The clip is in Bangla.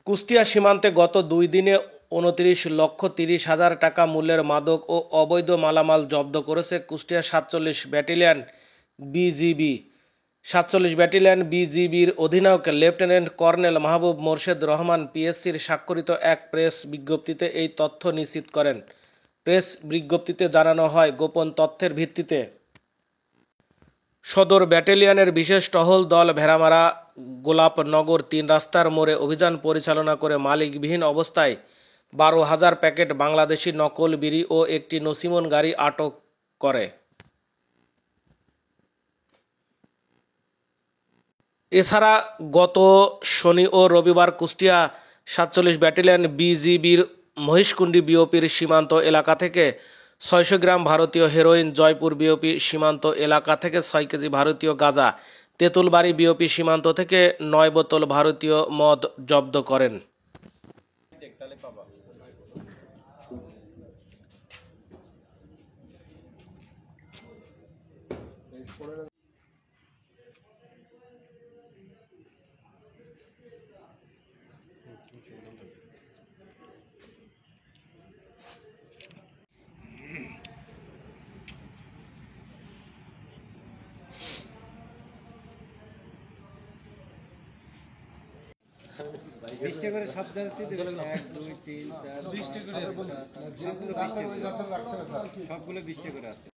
কুষ্টিয়া সীমান্তে গত ২ দিনে ২৯,৩০,০০০ টাকা মূল্যের মাদক ও অবৈধ মালামাল জব্দ করেছে কুষ্টিয়া ৪৭ ব্যাটালিয়ন বিজিবি। ৪৭ ব্যাটালিয়ন বিজিবির অধিনায়ক লেফটেন্যান্ট কর্নেল মাহবুব মোর্শেদ রহমান পিএসসির স্বাক্ষরিত এক প্রেস বিজ্ঞপ্তিতে এই তথ্য নিশ্চিত করেন। প্রেস বিজ্ঞপ্তিতে জানানো হয়, গোপন তথ্যের ভিত্তিতে সদর ব্যাটালিয়নের বিশেষ টহল দল ভেড়ামারা গোলাপনগর ৩ রাস্তার মোড়ে অভিযান পরিচালনা করে মালিকবিহীন অবস্থায় ১২,০০০ প্যাকেট বাংলাদেশি নকল বিড়ি ও একটি নসিমন গাড়ি আটক করে। এছাড়া গত শনি ও রবিবার কুষ্টিয়া ৪৭ ব্যাটালিয়ন বিজিবির মহিষকুণ্ডী বিওপির সীমান্ত এলাকা থেকে ৬০০ গ্রাম ভারতীয় হেরোইন, জয়পুর বিওপি সীমান্ত এলাকা থেকে ৬ কেজি ভারতীয় গাঁজা, তেঁতুলবাড়ি বিওপি সীমান্ত থেকে ৯ বোতল ভারতীয় মদ জব্দ করেন। বিশটা করে সব জায়গাতেই দেবেন। ১ ২ ৩ ৪ ২০টা করে সবগুলো ২০টা করে আছে।